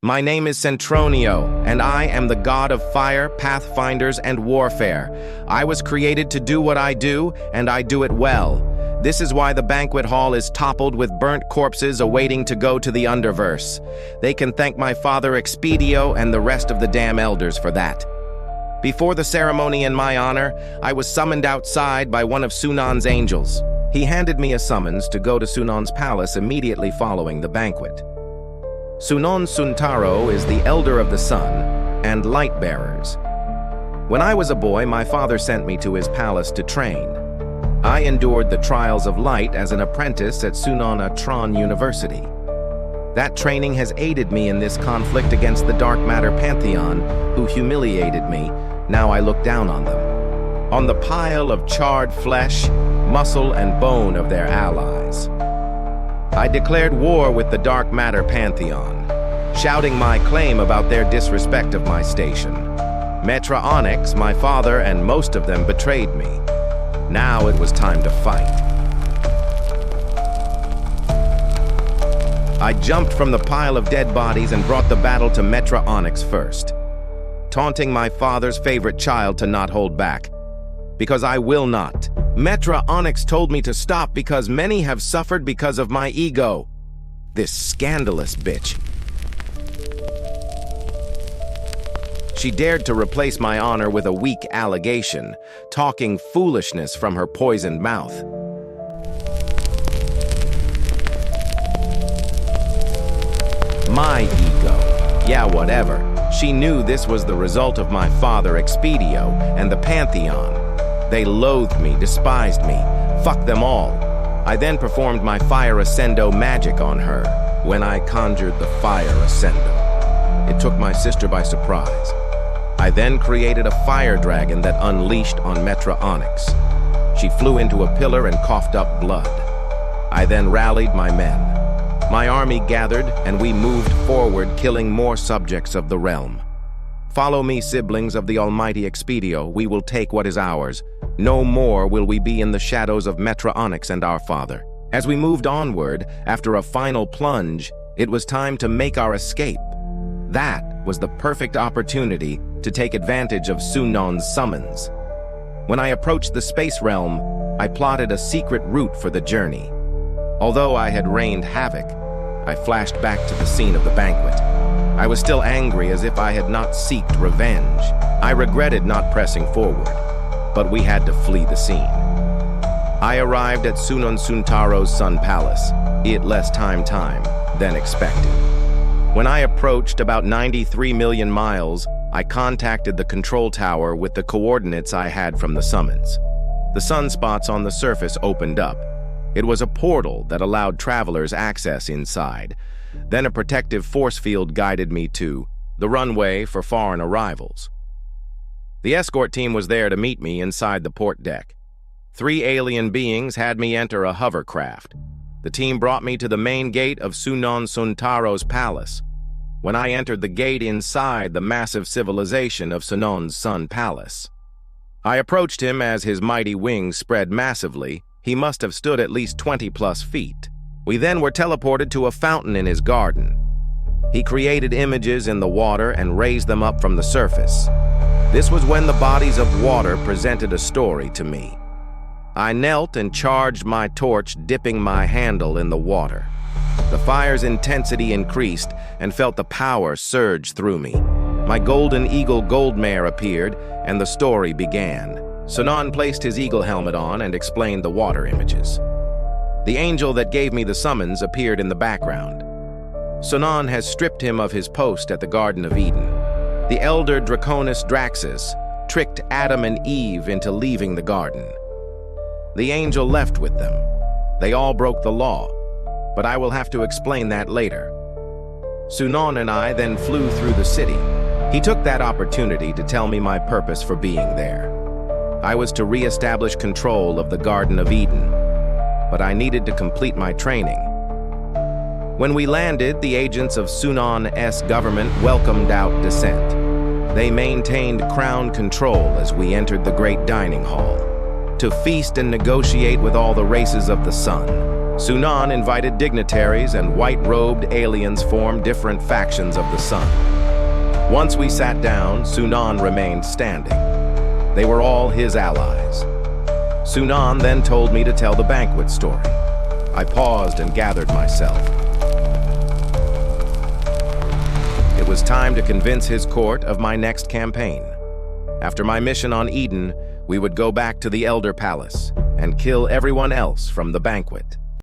My name is Centronio, and I am the god of fire, pathfinders, and warfare. I was created to do what I do, and I do it well. This is why the banquet hall is toppled with burnt corpses awaiting to go to the underverse. They can thank my father Expedio and the rest of the damn elders for that. Before the ceremony in my honor, I was summoned outside by one of Sunon's angels. He handed me a summons to go to Sunon's palace immediately following the banquet. Sunon Suntaro is the elder of the sun and light bearers. When I was a boy, my father sent me to his palace to train. I endured the trials of light as an apprentice at Sunon University. That training has aided me in this conflict against the dark matter pantheon, who humiliated me. Now I look down on them, on the pile of charred flesh, muscle, and bone of their allies. I declared war with the dark matter pantheon, shouting my claim about their disrespect of my station. Metra Onyx, my father, and most of them betrayed me. Now it was time to fight. I jumped from the pile of dead bodies and brought the battle to Metra Onyx first, taunting my father's favorite child to not hold back. Because I will not. Metra Onyx told me to stop because many have suffered because of my ego. This scandalous bitch. She dared to replace my honor with a weak allegation, talking foolishness from her poisoned mouth. My ego. Yeah, whatever. She knew this was the result of my father Expedio and the Pantheon. They loathed me, despised me. Fuck them all. I then performed my Fire Ascendo magic on her when I conjured the Fire Ascendo. It took my sister by surprise. I then created a fire dragon that unleashed on Metra Onyx. She flew into a pillar and coughed up blood. I then rallied my men. My army gathered, and we moved forward, killing more subjects of the realm. Follow me, siblings of the Almighty Expedio. We will take what is ours. No more will we be in the shadows of Metra Onyx and our father. As we moved onward, after a final plunge, it was time to make our escape. That was the perfect opportunity to take advantage of Sunon's summons. When I approached the space realm, I plotted a secret route for the journey. Although I had rained havoc, I flashed back to the scene of the banquet. I was still angry, as if I had not sought revenge. I regretted not pressing forward, but we had to flee the scene. I arrived at Sunon Suntaro's Sun Palace. It less time than expected. When I approached about 93 million miles, I contacted the control tower with the coordinates I had from the summons. The sunspots on the surface opened up. It was a portal that allowed travelers access inside. Then a protective force field guided me to the runway for foreign arrivals. The escort team was there to meet me inside the port deck. 3 alien beings had me enter a hovercraft. The team brought me to the main gate of Sunon Suntaro's palace. When I entered the gate inside the massive civilization of Sunon's Sun Palace, I approached him as his mighty wings spread massively. He must have stood at least 20+ feet. We then were teleported to a fountain in his garden. He created images in the water and raised them up from the surface. This was when the bodies of water presented a story to me. I knelt and charged my torch, dipping my handle in the water. The fire's intensity increased and felt the power surge through me. My Gold Eagle Goldmare appeared, and the story began. Sunon placed his eagle helmet on and explained the water images. The angel that gave me the summons appeared in the background. Sunon has stripped him of his post at the Garden of Eden. The elder Draconis Draxus tricked Adam and Eve into leaving the garden. The angel left with them. They all broke the law, but I will have to explain that later. Sunon and I then flew through the city. He took that opportunity to tell me my purpose for being there. I was to re-establish control of the Garden of Eden, but I needed to complete my training. When we landed, the agents of Sunon's government welcomed our descent. They maintained crown control as we entered the great dining hall, to feast and negotiate with all the races of the sun. Sunon invited dignitaries, and white-robed aliens formed different factions of the sun. Once we sat down, Sunon remained standing. They were all his allies. Sunon then told me to tell the banquet story. I paused and gathered myself. It was time to convince his court of my next campaign. After my mission on Eden, we would go back to the Elder Palace and kill everyone else from the banquet.